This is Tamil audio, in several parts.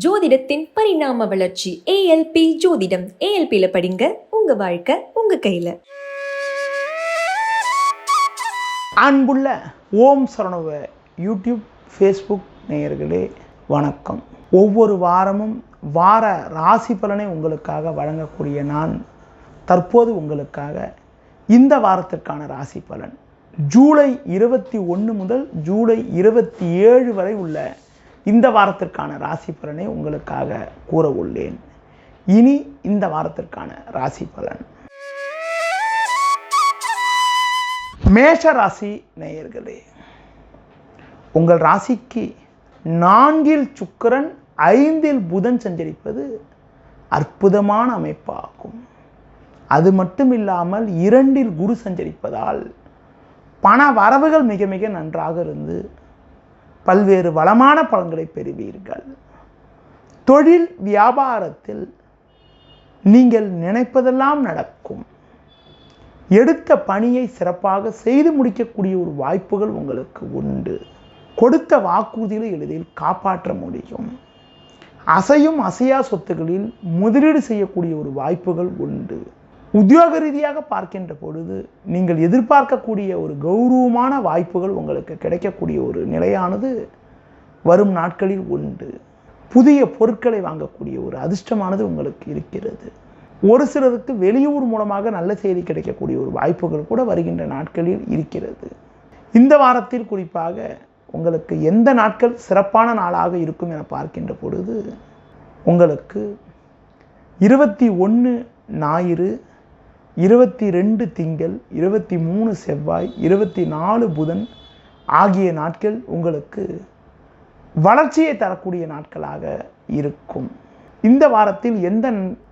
ஜோதிடத்தின் பரிணாம வளர்ச்சி ஏஎல்பி ஜோதிடம். ஏஎல்பியில் படிங்க, உங்க வாழ்க்கை உங்க கையில. அன்புள்ள ஓம் சரணவ யூடியூப் ஃபேஸ்புக் நேயர்களே வணக்கம். ஒவ்வொரு வாரமும் வார ராசி பலனை உங்களுக்காக வழங்கக்கூடிய நான் தற்போது உங்களுக்காக இந்த வாரத்திற்கான ராசி பலன் ஜூலை 21 முதல் ஜூலை 27 வரை உள்ள இந்த வாரத்திற்கான ராசி பலனை உங்களுக்காக கூற உள்ளேன். இனி இந்த வாரத்திற்கான ராசி பலன். மேஷ ராசி நேயர்களே, உங்கள் ராசிக்கு 4இல் சுக்கிரன் 5இல் புதன் சஞ்சரிப்பது அற்புதமான அமைப்பாகும். அது மட்டும் இல்லாமல் 2இல் குரு சஞ்சரிப்பதால் பண வரவுகள் மிக மிக நன்றாக இருந்து பல்வேறு வளமான பலன்களை பெறுவீர்கள். தொழில் வியாபாரத்தில் நீங்கள் நினைப்பதெல்லாம் நடக்கும். எடுத்த பணியை சிறப்பாக செய்து முடிக்கக்கூடிய ஒரு வாய்ப்புகள் உங்களுக்கு உண்டு. கொடுத்த வாக்குறுதிகளை எளிதில் காப்பாற்ற முடியும். அசையும் அசையா சொத்துக்களில் முதலீடு செய்யக்கூடிய ஒரு வாய்ப்புகள் உண்டு. உத்தியோக ரீதியாக பார்க்கின்ற பொழுது நீங்கள் எதிர்பார்க்கக்கூடிய ஒரு கௌரவமான வாய்ப்புகள் உங்களுக்கு கிடைக்கக்கூடிய ஒரு நிலையானது வரும் நாட்களில் உண்டு. புதிய பொருட்களை வாங்கக்கூடிய ஒரு அதிர்ஷ்டமானது உங்களுக்கு இருக்கிறது. ஒரு சிலருக்கு வெளியூர் மூலமாக நல்ல செய்தி கிடைக்கக்கூடிய ஒரு வாய்ப்புகள் கூட வருகின்ற நாட்களில் இருக்கிறது. இந்த வாரத்தில் குறிப்பாக உங்களுக்கு எந்த நாட்கள் சிறப்பான நாளாக இருக்கும் என பார்க்கின்ற பொழுது உங்களுக்கு 21 ஞாயிறு, 22 திங்கள், 23 செவ்வாய், 24 புதன் ஆகிய நாட்கள் உங்களுக்கு வளர்ச்சியை தரக்கூடிய நாட்களாக இருக்கும். இந்த வாரத்தில் எந்த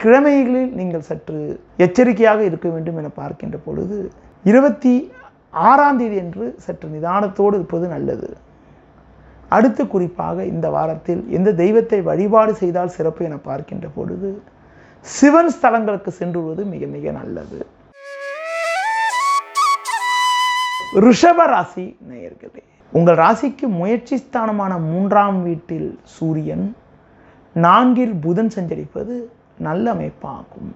கிழமைகளில் நீங்கள் சற்று எச்சரிக்கையாக இருக்க வேண்டும் என பார்க்கின்ற பொழுது 26ஆம் தேதி என்று சற்று நிதானத்தோடு இருப்பது நல்லது. அடுத்து குறிப்பாக இந்த வாரத்தில் எந்த தெய்வத்தை வழிபாடு செய்தால் சிறப்பு என பார்க்கின்ற பொழுது சிவன் ஸ்தலங்களுக்கு சென்றுவது மிக மிக நல்லது. ரிஷப ராசி நேயர்களே, உங்கள் ராசிக்கு முயற்சி ஸ்தானமான 3ஆம் வீட்டில் சூரியன், 4இல் புதன் சஞ்சரிப்பது நல்ல அமைப்பாகும்.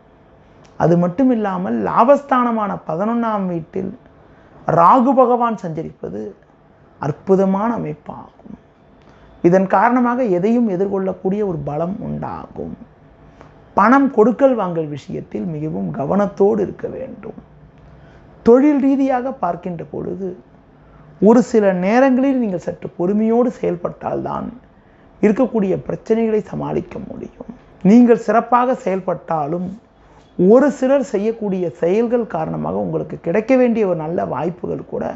அது மட்டும் இல்லாமல் லாபஸ்தானமான 11ஆம் வீட்டில் ராகு பகவான் சஞ்சரிப்பது அற்புதமான அமைப்பாகும். இதன் காரணமாக எதையும் எதிர்கொள்ளக்கூடிய ஒரு பலம் உண்டாகும். பணம் கொடுக்கல் வாங்கல் விஷயத்தில் மிகவும் கவனத்தோடு இருக்க வேண்டும். தொழில் ரீதியாக பார்க்கின்ற பொழுது ஒரு சில நேரங்களில் நீங்கள் சற்று பொறுமையோடு செயல்பட்டால்தான் இருக்கக்கூடிய பிரச்சனைகளை சமாளிக்க முடியும். நீங்கள் சிறப்பாக செயல்பட்டாலும் ஒரு சிலர் செய்யக்கூடிய செயல்கள் காரணமாக உங்களுக்கு கிடைக்க வேண்டிய ஒரு நல்ல வாய்ப்புகள் கூட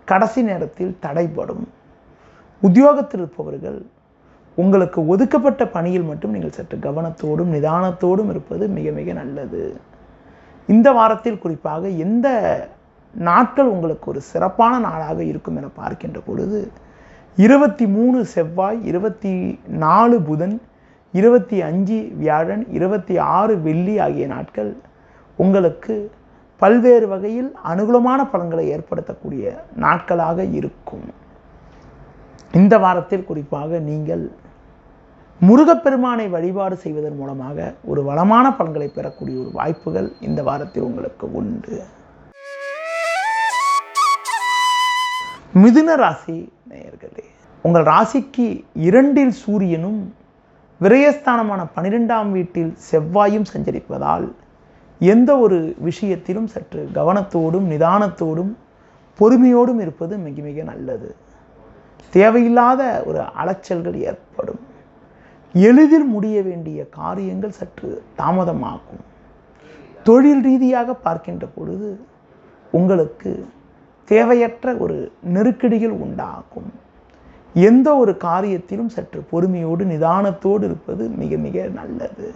கடைசி நேரத்தில் தடைபடும். உத்தியோகத்தில் இருப்பவர்கள் உங்களுக்கு ஒதுக்கப்பட்ட பணியில் மட்டும் நீங்கள் சற்று கவனத்தோடும் நிதானத்தோடும் இருப்பது மிக மிக நல்லது. இந்த வாரத்தில் குறிப்பாக எந்த நாட்கள் உங்களுக்கு ஒரு சிறப்பான நாளாக இருக்கும் என பார்க்கின்ற பொழுது 23 செவ்வாய், 24 புதன், 25 வியாழன், 26 வெள்ளி ஆகிய நாட்கள் உங்களுக்கு பல்வேறு வகையில் அனுகூலமான பலன்களை ஏற்படுத்தக்கூடிய நாட்களாக இருக்கும். இந்த வாரத்தில் குறிப்பாக நீங்கள் முருகப்பெருமானை வழிபாடு செய்வதன் மூலமாக ஒரு வளமான பலன்களை பெறக்கூடிய ஒரு வாய்ப்புகள் இந்த வாரத்தில் உங்களுக்கு உண்டு. மிதுன ராசி நேயர்களே, உங்கள் ராசிக்கு 2இல் சூரியனும் விரயஸ்தானமான 12ஆம் வீட்டில் செவ்வாயும் சஞ்சரிப்பதால் எந்த ஒரு விஷயத்திலும் சற்று கவனத்தோடும் நிதானத்தோடும் பொறுமையோடும் இருப்பது மிக மிக நல்லது. தேவையில்லாத ஒரு அலைச்சல்கள் ஏற்படும். எளிதில் முடிய வேண்டிய காரியங்கள் சற்று தாமதமாகும். தொழில் ரீதியாக பார்க்கின்ற பொழுது உங்களுக்கு தேவையற்ற ஒரு நெருக்கடிகள் உண்டாகும். எந்த ஒரு காரியத்திலும் சற்று பொறுமையோடு நிதானத்தோடு இருப்பது மிக மிக நல்லது.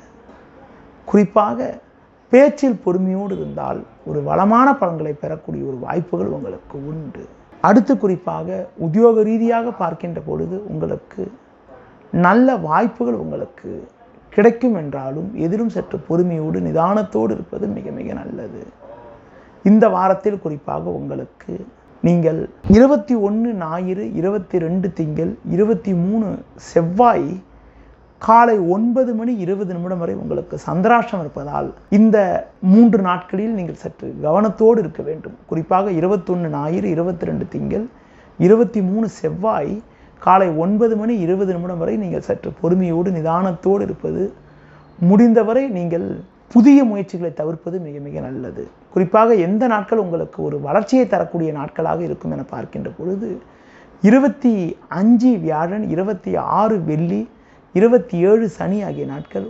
குறிப்பாக பேச்சில் பொறுமையோடு இருந்தால் ஒரு வளமான பலன்களை பெறக்கூடிய ஒரு வாய்ப்புகள் உங்களுக்கு உண்டு. அடுத்து குறிப்பாக உத்தியோக ரீதியாக பார்க்கின்ற பொழுது உங்களுக்கு நல்ல வாய்ப்புகள் உங்களுக்கு கிடைக்கும் என்றாலும் எதிலும் சற்று பொறுமையோடு நிதானத்தோடு இருப்பது மிக மிக நல்லது. இந்த வாரத்தில் குறிப்பாக உங்களுக்கு நீங்கள் 21 ஞாயிறு, 22 திங்கள், 23 செவ்வாய் காலை 9:20 வரை உங்களுக்கு சந்திராஷ்டம் இருப்பதால் இந்த 3 நாட்களில் நீங்கள் சற்று கவனத்தோடு இருக்க வேண்டும். குறிப்பாக 21 ஞாயிறு, 22 திங்கள், 23 செவ்வாய் காலை 9:20 வரை நீங்கள் சற்று பொறுமையோடு நிதானத்தோடு இருப்பது, முடிந்தவரை நீங்கள் புதிய முயற்சிகளை தவிர்ப்பது மிக மிக நல்லது. குறிப்பாக எந்த நாட்கள் உங்களுக்கு ஒரு வளர்ச்சியை தரக்கூடிய நாட்களாக இருக்கும் என பார்க்கின்ற பொழுது 25 வியாழன், 26 வெள்ளி, 27 சனி ஆகிய நாட்கள்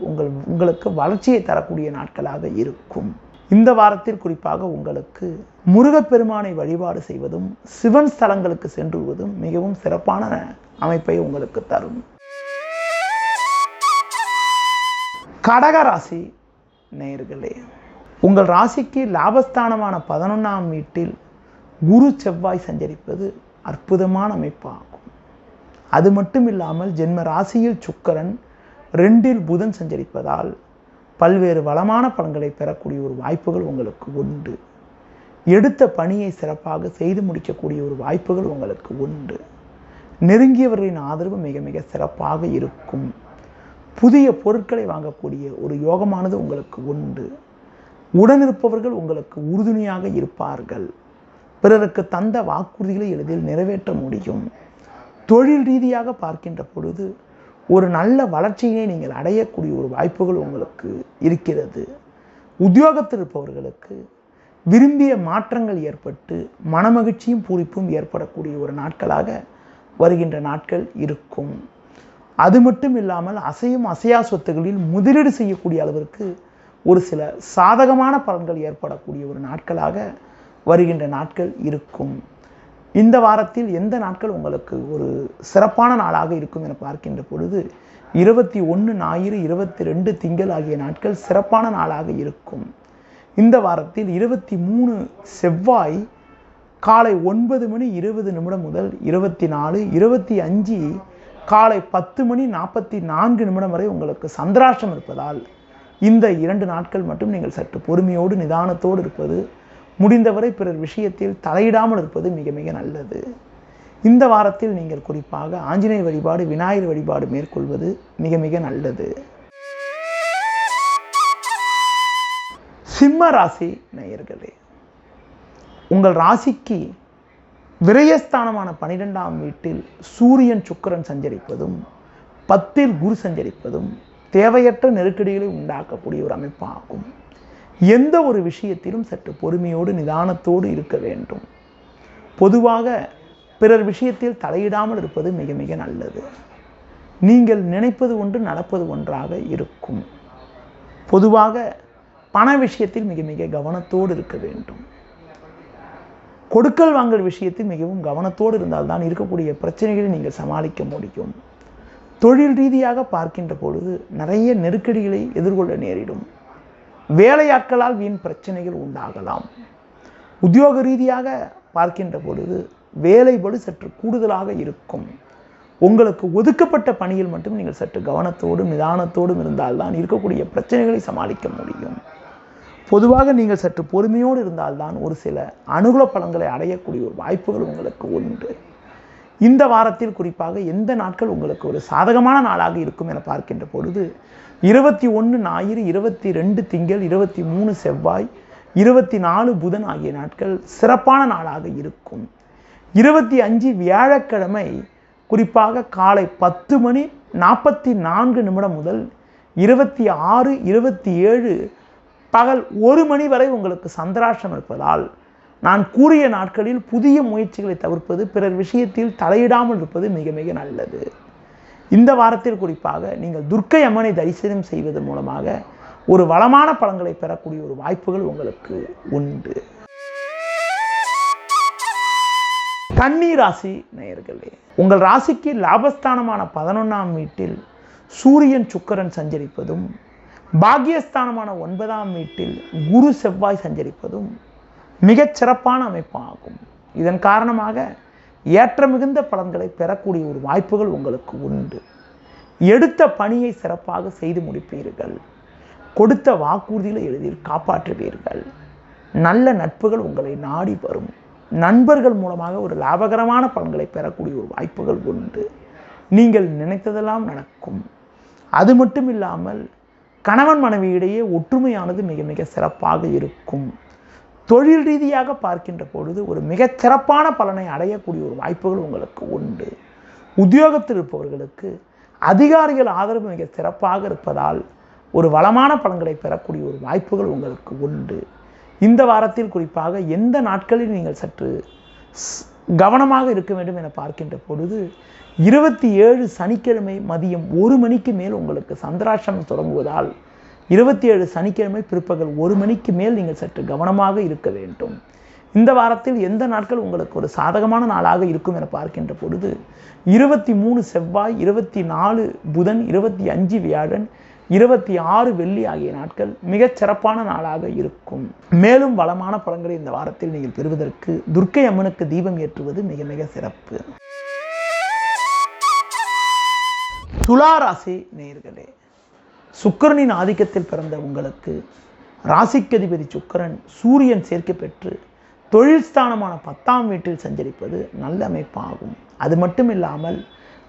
உங்களுக்கு வளர்ச்சியை தரக்கூடிய நாட்களாக இருக்கும். இந்த வாரத்தில் குறிப்பாக உங்களுக்கு முருகப்பெருமானை வழிபாடு செய்வதும் சிவன் ஸ்தலங்களுக்கு சென்றுவதும் மிகவும் சிறப்பான அமைப்பை உங்களுக்கு தரும். கடக ராசி நேயர்களே, உங்கள் ராசிக்கு லாபஸ்தானமான 11ஆம் வீட்டில் குரு செவ்வாய் சஞ்சரிப்பது அற்புதமான அமைப்பாகும். அது மட்டும் இல்லாமல் ஜென்ம ராசியில் சுக்கிரன் 2இல் புதன் சஞ்சரிப்பதால் பல்வேறு வளமான பலன்களை பெறக்கூடிய ஒரு வாய்ப்புகள் உங்களுக்கு உண்டு. எடுத்த பணியை சிறப்பாக செய்து முடிக்கக்கூடிய ஒரு வாய்ப்புகள் உங்களுக்கு உண்டு. நெருங்கியவர்களின் ஆதரவு மிக மிக சிறப்பாக இருக்கும். புதிய பொருட்களை வாங்கக்கூடிய ஒரு யோகமானது உங்களுக்கு உண்டு. உடனிருப்பவர்கள் உங்களுக்கு உறுதுணையாக இருப்பார்கள். பிறருக்கு தந்த வாக்குறுதிகளை எளிதில் நிறைவேற்ற முடியும். தொழில் ரீதியாக பார்க்கின்ற பொழுது ஒரு நல்ல வளர்ச்சியினை நீங்கள் அடையக்கூடிய ஒரு வாய்ப்புகள் உங்களுக்கு இருக்கிறது. உத்தியோகத்தில் இருப்பவர்களுக்கு விரும்பிய மாற்றங்கள் ஏற்பட்டு மனமகிழ்ச்சியும் பூரிப்பும் ஏற்படக்கூடிய ஒரு நாட்களாக வருகின்ற நாட்கள் இருக்கும். அது மட்டும் இல்லாமல் அசையும் அசையா சொத்துகளில் முதலீடு செய்யக்கூடிய அளவிற்கு ஒரு சில சாதகமான பலன்கள் ஏற்படக்கூடிய ஒரு நாட்களாக வருகின்ற நாட்கள் இருக்கும். இந்த வாரத்தில் எந்த நாட்கள் உங்களுக்கு ஒரு சிறப்பான நாளாக இருக்கும் என பார்க்கின்ற பொழுது 21 ஞாயிறு, 22 திங்கள் ஆகிய நாட்கள் சிறப்பான நாளாக இருக்கும். இந்த வாரத்தில் 23 செவ்வாய் காலை 9:20 முதல் 24, 25 காலை 10:44 வரை உங்களுக்கு சந்திராஷ்டம் இருப்பதால் இந்த 2 நாட்கள் மட்டும் நீங்கள் சற்று பொறுமையோடு நிதானத்தோடு இருப்பது, முடிந்தவரை பிறர் விஷயத்தில் தலையிடாமல் இருப்பது மிக மிக நல்லது. இந்த வாரத்தில் நீங்கள் குறிப்பாக ஆஞ்சநேயர் வழிபாடு, விநாயகர் வழிபாடு மேற்கொள்வது மிக மிக நல்லது. சிம்ம ராசி நேயர்களே, உங்கள் ராசிக்கு விரயஸ்தானமான 12ஆம் வீட்டில் சூரியன் சுக்கிரன் சஞ்சரிப்பதும் 10இல் குரு சஞ்சரிப்பதும் தேவையற்ற நெருக்கடிகளை உண்டாக்கக்கூடிய ஒரு அமைப்பாகும். எந்த ஒரு விஷயத்திலும் சற்று பொறுமையோடு நிதானத்தோடு இருக்க வேண்டும். பொதுவாக பிறர் விஷயத்தில் தலையிடாமல் இருப்பது மிக மிக நல்லது. நீங்கள் நினைப்பது ஒன்று, நடப்பது ஒன்றாக இருக்கும். பொதுவாக பண விஷயத்தில் மிக மிக கவனத்தோடு இருக்க வேண்டும். கொடுக்கல் வாங்கல் விஷயத்தில் மிகவும் கவனத்தோடு இருந்தால்தான் இருக்கக்கூடிய பிரச்சனைகளை நீங்கள் சமாளிக்க முடியும். தொழில் ரீதியாக பார்க்கின்ற பொழுது நிறைய நெருக்கடிகளை எதிர்கொள்ள நேரிடும். வேலையாட்களால் வீண் பிரச்சனைகள் உண்டாகலாம். உத்தியோக ரீதியாக பார்க்கின்ற பொழுது வேலைபளு சற்று கூடுதலாக இருக்கும். உங்களுக்கு ஒதுக்கப்பட்ட பணியில் மட்டும் நீங்கள் சற்று கவனத்தோடும் நிதானத்தோடும் இருந்தால்தான் இருக்கக்கூடிய பிரச்சனைகளை சமாளிக்க முடியும். பொதுவாக நீங்கள் சற்று பொறுமையோடு இருந்தால்தான் ஒரு சில அனுகூல பலன்களை அடையக்கூடிய ஒரு வாய்ப்புகள் உங்களுக்கு உண்டு. இந்த வாரத்தில் குறிப்பாக எந்த நாட்கள் உங்களுக்கு ஒரு சாதகமான நாளாக இருக்கும் என பார்க்கின்ற பொழுது 21 ஞாயிறு, 22 திங்கள், 23 செவ்வாய், 24 புதன் ஆகிய நாட்கள் சிறப்பான நாளாக இருக்கும். 25 வியாழக்கிழமை குறிப்பாக காலை 10:44 முதல் 26, 27 பகல் 1 மணி வரை உங்களுக்கு சந்திராஷ்டம் இருப்பதால் நான் கூறிய நாட்களில் புதிய முயற்சிகளை தவிர்ப்பது, பிறர் விஷயத்தில் தலையிடாமல் இருப்பது மிக மிக நல்லது. இந்த வாரத்தில் குறிப்பாக நீங்கள் துர்க்கை அம்மனை தரிசனம் செய்வதன் மூலமாக ஒரு வளமான பலன்களை பெறக்கூடிய ஒரு வாய்ப்புகள் உங்களுக்கு உண்டு. கன்னி ராசி நேயர்களே, உங்கள் ராசிக்கு லாபஸ்தானமான 11ஆம் வீட்டில் சூரியன் சுக்கிரன் சஞ்சரிப்பதும், பாக்கியஸ்தானமான 9ஆம் வீட்டில் குரு செவ்வாய் சஞ்சரிப்பதும் மிகச் சிறப்பான அமைப்பாகும். இதன் காரணமாக ஏற்ற மிகுந்த பலன்களை பெறக்கூடிய ஒரு வாய்ப்புகள் உங்களுக்கு உண்டு. எடுத்த பணியை சிறப்பாக செய்து முடிப்பீர்கள். கொடுத்த வாக்குறுதிகளை எளிதில் காப்பாற்றுவீர்கள். நல்ல நட்புகள் உங்களை நாடி வரும். நண்பர்கள் மூலமாக ஒரு லாபகரமான பலன்களை பெறக்கூடிய ஒரு வாய்ப்புகள் உண்டு. நீங்கள் நினைத்ததெல்லாம் நடக்கும். அது மட்டும் இல்லாமல் கணவன் மனைவியிடையே ஒற்றுமையானது மிக மிக சிறப்பாக இருக்கும். தொழில் ரீதியாக பார்க்கின்ற பொழுது ஒரு மிகச் சிறப்பான பலனை அடையக்கூடிய ஒரு வாய்ப்புகள் உங்களுக்கு உண்டு. உத்தியோகத்தில் இருப்பவர்களுக்கு அதிகாரிகள் ஆதரவு மிக சிறப்பாக இருப்பதால் ஒரு வளமான பலன்களை பெறக்கூடிய ஒரு வாய்ப்புகள் உங்களுக்கு உண்டு. இந்த வாரத்தில் குறிப்பாக எந்த நாட்களில் நீங்கள் சற்று கவனமாக இருக்க வேண்டும் என பார்க்கின்ற பொழுது 27 சனிக்கிழமை மதியம் 1 மணிக்கு மேல் உங்களுக்கு சந்திராஷ்டமம் தொடங்குவதால் 27 சனிக்கிழமை பிற்பகல் 1 மணிக்கு மேல் நீங்கள் சற்று கவனமாக இருக்க வேண்டும். இந்த வாரத்தில் எந்த நாட்கள் உங்களுக்கு ஒரு சாதகமான நாளாக இருக்கும் என பார்க்கின்ற பொழுது 23 செவ்வாய், 24 புதன், 25 வியாழன், 26 வெள்ளி ஆகிய நாட்கள் மிகச் சிறப்பான நாளாக இருக்கும். மேலும் வளமான பலன்களை இந்த வாரத்தில் நீங்கள் பெறுவதற்கு துர்க்கை அம்மனுக்கு தீபம் ஏற்றுவது மிக மிக சிறப்பு. துலா ராசி நேயர்களே, சுக்கிரனின் ஆதிக்கத்தில் பிறந்த உங்களுக்கு ராசிக்கதிபதி சுக்கிரன் சூரியன் சேர்க்கை பெற்று தொழில் ஸ்தானமான 10ஆம் வீட்டில் சஞ்சரிப்பது நல்ல அமைப்பாகும். அது மட்டும் இல்லாமல்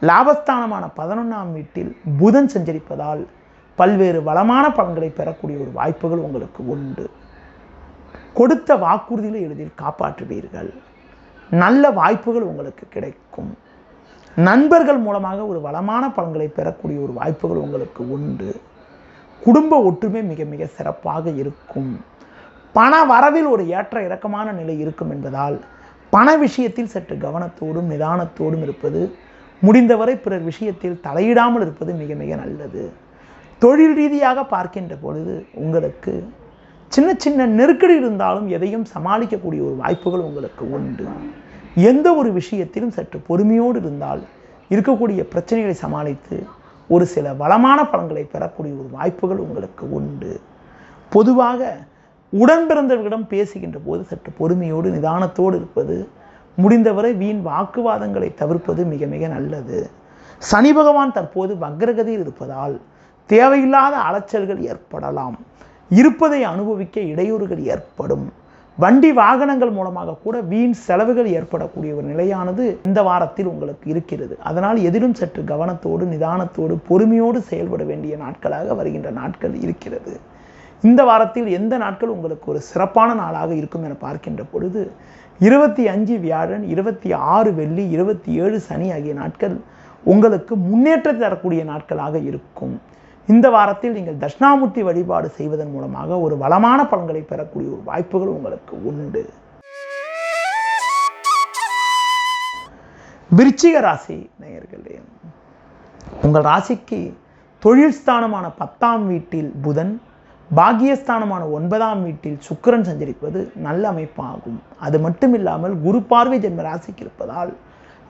லாபஸ்தானமான 11ஆம் வீட்டில் புதன் சஞ்சரிப்பதால் பல்வேறு வளமான பலன்களை பெறக்கூடிய ஒரு வாய்ப்புகள் உங்களுக்கு உண்டு. கொடுத்த வாக்குறுதிகளை எளிதில் காப்பாற்றுவீர்கள். நல்ல வாய்ப்புகள் உங்களுக்கு கிடைக்கும். நண்பர்கள் மூலமாக ஒரு வளமான பலன்களை பெறக்கூடிய ஒரு வாய்ப்புகள் உங்களுக்கு உண்டு. குடும்ப ஒற்றுமை மிக மிக சிறப்பாக இருக்கும். பண வரவில் ஒரு ஏற்ற இறக்கமான நிலை இருக்கும் என்பதால் பண விஷயத்தில் சற்று கவனத்தோடும் நிதானத்தோடும் இருப்பது, முடிந்தவரை பிறர் விஷயத்தில் தலையிடாமல் இருப்பது மிக மிக நல்லது. தொழில் ரீதியாக பார்க்கின்ற பொழுது உங்களுக்கு சின்ன சின்ன நெருக்கடி இருந்தாலும் எதையும் சமாளிக்கக்கூடிய ஒரு வாய்ப்புகள் உங்களுக்கு உண்டு. எந்த ஒரு விஷயத்திலும் சற்று பொறுமையோடு இருந்தால் இருக்கக்கூடிய பிரச்சனைகளை சமாளித்து ஒரு சில வளமான பலன்களை பெறக்கூடிய ஒரு வாய்ப்புகள் உங்களுக்கு உண்டு. பொதுவாக உடன் பிறந்தவர்களிடம் பேசுகின்ற போது சற்று பொறுமையோடு நிதானத்தோடு இருப்பது, முடிந்தவரை வீண் வாக்குவாதங்களை தவிர்ப்பது மிக மிக நல்லது. சனி பகவான் தற்போது வக்ரகதியில் இருப்பதால் தேவையில்லாத அலைச்சல்கள் ஏற்படலாம். இருப்பதை அனுபவிக்க இடையூறுகள் ஏற்படும். வண்டி வாகனங்கள் மூலமாக கூட வீண் செலவுகள் ஏற்படக்கூடிய ஒரு நிலையானது இந்த வாரத்தில் உங்களுக்கு இருக்கிறது. அதனால் எதிலும் சற்று கவனத்தோடு நிதானத்தோடு பொறுமையோடு செயல்பட வேண்டிய நாட்களாக வருகின்ற நாட்கள் இருக்கிறது. இந்த வாரத்தில் எந்த நாட்கள் உங்களுக்கு ஒரு சிறப்பான நாளாக இருக்கும் என பார்க்கின்ற பொழுது 25 வியாழன், 26 வெள்ளி, 27 சனி ஆகிய நாட்கள் உங்களுக்கு முன்னேற்றம் தரக்கூடிய நாட்களாக இருக்கும். இந்த வாரத்தில் நீங்கள் தட்சிணாமூர்த்தி வழிபாடு செய்வதன் மூலமாக ஒரு வளமான பலன்களை பெறக்கூடிய ஒரு வாய்ப்புகள் உங்களுக்கு உண்டு. விருச்சிக ராசி நேயர்களே, உங்கள் ராசிக்கு தொழில் ஸ்தானமான 10ஆம் வீட்டில் புதன், பாக்கியஸ்தானமான 9ஆம் வீட்டில் சுக்கிரன் சஞ்சரிப்பது நல்ல அமைப்பாகும். அது மட்டும் இல்லாமல் குரு பார்வை ஜென்ம ராசிக்கு இருப்பதால்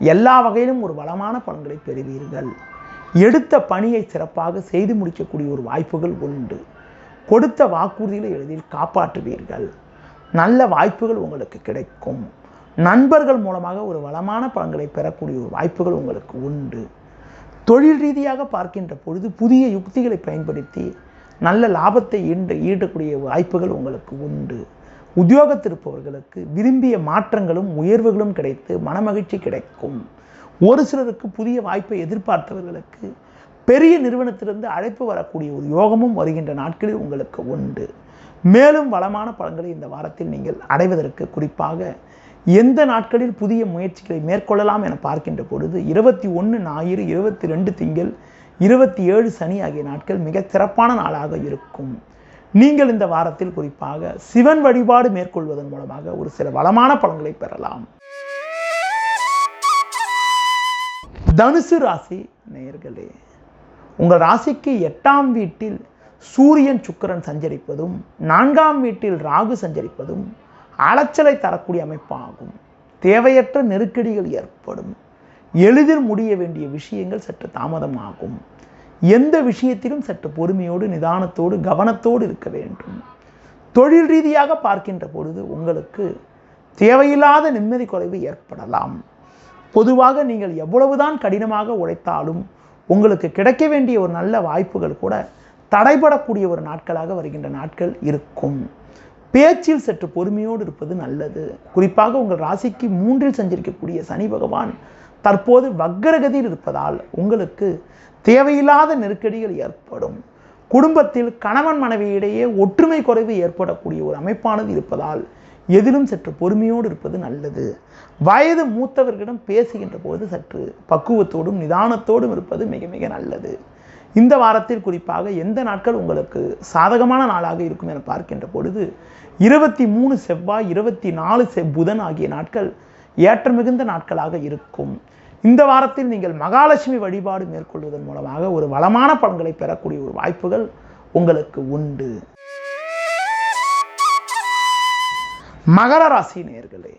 எல்லா வகையிலும் ஒரு வளமான பலன்களை பெறுவீர்கள். எடுத்த பணியை சிறப்பாக செய்து முடிக்கக்கூடிய ஒரு வாய்ப்புகள் உண்டு. கொடுத்த வாக்குறுதிகளை எளிதில் காப்பாற்றுவீர்கள். நல்ல வாய்ப்புகள் உங்களுக்கு கிடைக்கும். நண்பர்கள் மூலமாக ஒரு வளமான பலன்களை பெறக்கூடிய ஒரு வாய்ப்புகள் உங்களுக்கு உண்டு. தொழில் ரீதியாக பார்க்கின்ற பொழுது புதிய யுக்திகளை பயன்படுத்தி நல்ல லாபத்தை ஈட்டக்கூடிய வாய்ப்புகள் உங்களுக்கு உண்டு. உத்தியோகத்தில் இருப்பவர்களுக்கு விரும்பிய மாற்றங்களும் உயர்வுகளும் கிடைத்து மனமகிழ்ச்சி கிடைக்கும். ஒரு சிலருக்கு புதிய வாய்ப்பை எதிர்பார்த்தவர்களுக்கு பெரிய நிறுவனத்திலிருந்து அழைப்பு வரக்கூடிய ஒரு யோகமும் வருகின்ற நாட்களில் உங்களுக்கு உண்டு. மேலும் வளமான பலன்களை இந்த வாரத்தில் நீங்கள் அடைவதற்கு குறிப்பாக எந்த நாட்களில் புதிய முயற்சிகளை மேற்கொள்ளலாம் என பார்க்கின்ற பொழுது 21 ஞாயிறு, 22 திங்கள், 27 சனி ஆகிய நாட்கள் மிக சிறப்பான நாளாக இருக்கும். நீங்கள் இந்த வாரத்தில் குறிப்பாக சிவன் வழிபாடு மேற்கொள்வதன் மூலமாக ஒரு சில வளமான பலன்களை பெறலாம். தனுசு ராசி நேயர்களே, உங்கள் ராசிக்கு 8ஆம் வீட்டில் சூரியன் சுக்கிரன் சஞ்சரிப்பதும் 4ஆம் வீட்டில் ராகு சஞ்சரிப்பதும் அலைச்சலை தரக்கூடிய அமைப்பாகும். தேவையற்ற நெருக்கடிகள் ஏற்படும். எளிதில் முடிய வேண்டிய விஷயங்கள் சற்று தாமதமாகும். எந்த விஷயத்திலும் சற்று பொறுமையோடு நிதானத்தோடு கவனத்தோடு இருக்க வேண்டும். தொழில் ரீதியாக பார்க்கின்ற பொழுது உங்களுக்கு தேவையில்லாத நிம்மதி குறைவு ஏற்படலாம். பொதுவாக நீங்கள் எவ்வளவுதான் கடினமாக உழைத்தாலும் உங்களுக்கு கிடைக்க வேண்டிய ஒரு நல்ல வாய்ப்புகள் கூட தடைபடக்கூடிய ஒரு நாட்களாக வருகின்ற நாட்கள் இருக்கும். பேச்சில் சற்று பொறுமையோடு இருப்பது நல்லது. குறிப்பாக உங்கள் ராசிக்கு 3இல் சஞ்சரிக்கக்கூடிய சனி பகவான் தற்போது வக்ரகதியில் இருப்பதால் உங்களுக்கு தேவையில்லாத நெருக்கடிகள் ஏற்படும். குடும்பத்தில் கணவன் மனைவியிடையே ஒற்றுமை குறைவு ஏற்படக்கூடிய ஒரு அமைப்பானது இருப்பதால் எதிலும் சற்று பொறுமையோடு இருப்பது நல்லது. வயது மூத்தவர்களிடம் பேசுகின்ற போது சற்று பக்குவத்தோடும் நிதானத்தோடும் இருப்பது மிக மிக நல்லது. இந்த வாரத்தில் குறிப்பாக எந்த நாட்கள் உங்களுக்கு சாதகமான நாளாக இருக்கும் என பார்க்கின்ற பொழுது 23 செவ்வாய், 24 புதன் ஆகிய நாட்கள் ஏற்ற மிகுந்த நாட்களாக இருக்கும். இந்த வாரத்தில் நீங்கள் மகாலட்சுமி வழிபாடு மேற்கொள்வதன் மூலமாக ஒரு வளமான பலன்களை பெறக்கூடிய ஒரு வாய்ப்புகள் உங்களுக்கு உண்டு. மகர ராசி நேயர்களே,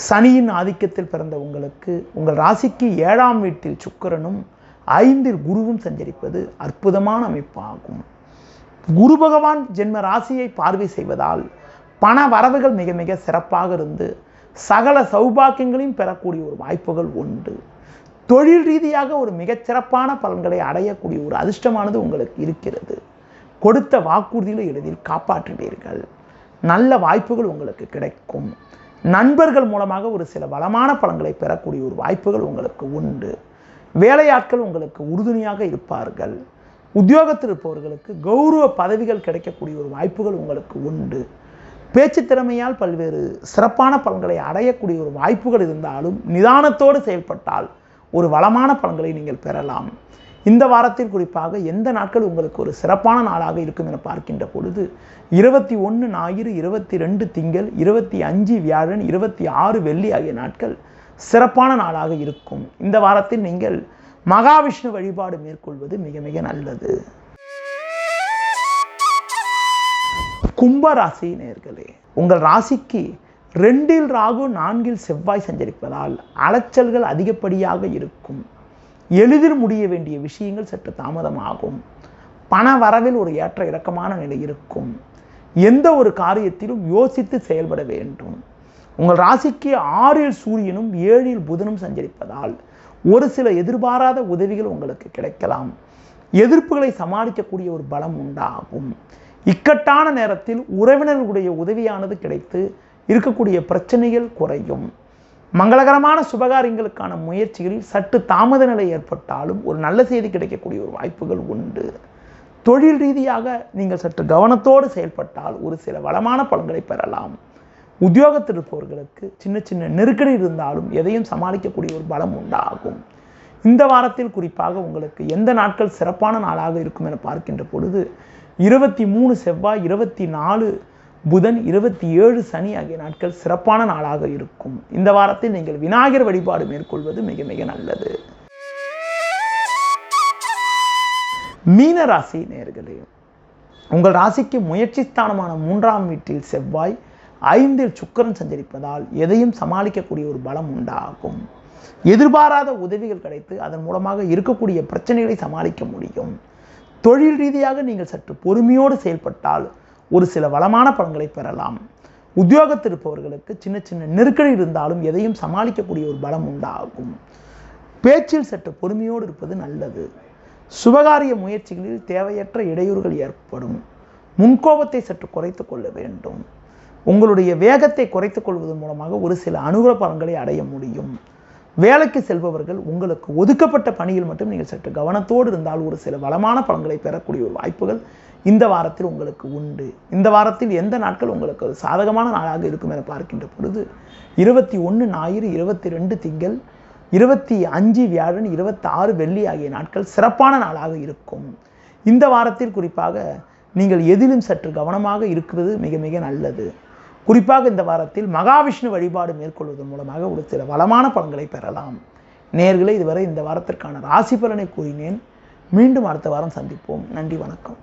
சனியின் ஆதிக்கத்தில் பிறந்த உங்களுக்கு உங்கள் ராசிக்கு 7ஆம் வீட்டில் சுக்கிரனும் 5இல் குருவும் சஞ்சரிப்பது அற்புதமான அமைப்பாகும். குரு பகவான் ஜென்ம ராசியை பார்வை செய்வதால் பண வரவுகள் மிக மிக சிறப்பாக இருந்து சகல சௌபாக்கியங்களையும் பெறக்கூடிய ஒரு வாய்ப்புகள் உண்டு. தொழில் ரீதியாக ஒரு மிகச்சிறப்பான பலன்களை அடையக்கூடிய ஒரு அதிர்ஷ்டமானது உங்களுக்கு இருக்கிறது. கொடுத்த வாக்குறுதிகளை எளிதில் காப்பாற்றுவீர்கள். நல்ல வாய்ப்புகள் உங்களுக்கு கிடைக்கும். நண்பர்கள் மூலமாக ஒரு சில வளமான பலன்களை பெறக்கூடிய ஒரு வாய்ப்புகள் உங்களுக்கு உண்டு. வேலையாட்கள் உங்களுக்கு உறுதுணையாக இருப்பார்கள். உத்தியோகத்தில் இருப்பவர்களுக்கு கௌரவ பதவிகள் கிடைக்கக்கூடிய ஒரு வாய்ப்புகள் உங்களுக்கு உண்டு. பேச்சு திறமையால் பல்வேறு சிறப்பான பலன்களை அடையக்கூடிய ஒரு வாய்ப்புகள் இருந்தாலும் நிதானத்தோடு செயல்பட்டால் ஒரு வளமான பலன்களை நீங்கள் பெறலாம். இந்த வாரத்தில் குறிப்பாக எந்த நாட்கள் உங்களுக்கு ஒரு சிறப்பான நாளாக இருக்கும் என பார்க்கின்ற பொழுது 21 ஞாயிறு, 22 திங்கள், 25 வியாழன், 26 வெள்ளி ஆகிய நாட்கள் சிறப்பான நாளாக இருக்கும். இந்த வாரத்தில் நீங்கள் மகாவிஷ்ணு வழிபாடு மேற்கொள்வது மிக மிக நல்லது. கும்பராசி நேயர்களே, உங்கள் ராசிக்கு 2இல் ராகு, 4இல் செவ்வாய் சஞ்சரிப்பதால் அலைச்சல்கள் அதிகப்படியாக இருக்கும். எளிதில் முடிய வேண்டிய விஷயங்கள் சற்று தாமதமாகும். பண வரவில் ஒரு ஏற்ற இறக்கமான நிலை இருக்கும். எந்த ஒரு காரியத்திலும் யோசித்து செயல்பட வேண்டும். உங்கள் ராசிக்கு 6இல் சூரியனும் 7இல் புதனும் சஞ்சரிப்பதால் ஒரு சில எதிர்பாராத உதவிகள் உங்களுக்கு கிடைக்கலாம். எதிர்ப்புகளை சமாளிக்கக்கூடிய ஒரு பலம் உண்டாகும். இக்கட்டான நேரத்தில் உறவினர்களுடைய உதவியானது கிடைத்து இருக்கக்கூடிய பிரச்சனைகள் குறையும். மங்களகரமான சுபகாரியங்களுக்கான முயற்சிகளில் சற்று தாமத நிலை ஏற்பட்டாலும் ஒரு நல்ல செய்தி கிடைக்கக்கூடிய ஒரு வாய்ப்புகள் உண்டு. தொழில் ரீதியாக நீங்கள் சற்று கவனத்தோடு செயல்பட்டால் ஒரு சில வளமான பலன்களை பெறலாம். உத்தியோகத்தில் இருப்பவர்களுக்கு சின்ன சின்ன நெருக்கடி இருந்தாலும் எதையும் சமாளிக்கக்கூடிய ஒரு பலம் உண்டாகும். இந்த வாரத்தில் குறிப்பாக உங்களுக்கு எந்த நாட்கள் சிறப்பான நாளாக இருக்கும் என பார்க்கின்ற பொழுது 23 செவ்வாய், 24 புதன், 27 சனி ஆகிய நாட்கள் சிறப்பான நாளாக இருக்கும். இந்த வாரத்தில் நீங்கள் விநாயகர் வழிபாடு மேற்கொள்வது மிக மிக நல்லது. மீன ராசி நேயர்களே, உங்கள் ராசிக்கு முயற்சி ஸ்தானமான 3ஆம் வீட்டில் செவ்வாய், 5இல் சுக்கிரன் சஞ்சரிப்பதால் எதையும் சமாளிக்கக்கூடிய ஒரு பலம் உண்டாகும். எதிர்பாராத உதவிகள் கிடைத்து அதன் மூலமாக இருக்கக்கூடிய பிரச்சனைகளை சமாளிக்க முடியும். தொழில் ரீதியாக நீங்கள் சற்று பொறுமையோடு செயல்பட்டால் ஒரு சில வளமான பலன்களை பெறலாம். உத்தியோகத்தில் இருப்பவர்களுக்கு சின்ன சின்ன நெருக்கடி இருந்தாலும் எதையும் சமாளிக்கக்கூடிய ஒரு பலம் உண்டாகும். பேச்சில் சற்று பொறுமையோடு இருப்பது நல்லது. சுபகாரிய முயற்சிகளில் தேவையற்ற இடையூறுகள் ஏற்படும். முன்கோபத்தை சற்று குறைத்து கொள்ள வேண்டும். உங்களுடைய வேகத்தை குறைத்துக் கொள்வதன் மூலமாக ஒரு சில அனுகூல பலன்களை அடைய முடியும். வேலைக்கு செல்பவர்கள் உங்களுக்கு ஒதுக்கப்பட்ட பணியில் மட்டும் நீங்கள் சற்று கவனத்தோடு இருந்தால் ஒரு சில வளமான பலன்களை பெறக்கூடிய ஒரு வாய்ப்புகள் இந்த வாரத்தில் உங்களுக்கு உண்டு. இந்த வாரத்தில் எந்த நாட்கள் உங்களுக்கு ஒரு சாதகமான நாளாக இருக்கும் என பார்க்கின்ற பொழுது 21 ஞாயிறு, 22 திங்கள், 25 வியாழன், 26 வெள்ளி ஆகிய நாட்கள் சிறப்பான நாளாக இருக்கும். இந்த வாரத்தில் குறிப்பாக நீங்கள் எதிலும் சற்று கவனமாக இருக்கிறது மிக மிக நல்லது. குறிப்பாக இந்த வாரத்தில் மகாவிஷ்ணு வழிபாடு மேற்கொள்வதன் மூலமாக ஒரு சில வளமான பலன்களை பெறலாம். நேயர்களே, இதுவரை இந்த வாரத்திற்கான ராசி பலனை கூறினேன். மீண்டும் அடுத்த வாரம் சந்திப்போம். நன்றி, வணக்கம்.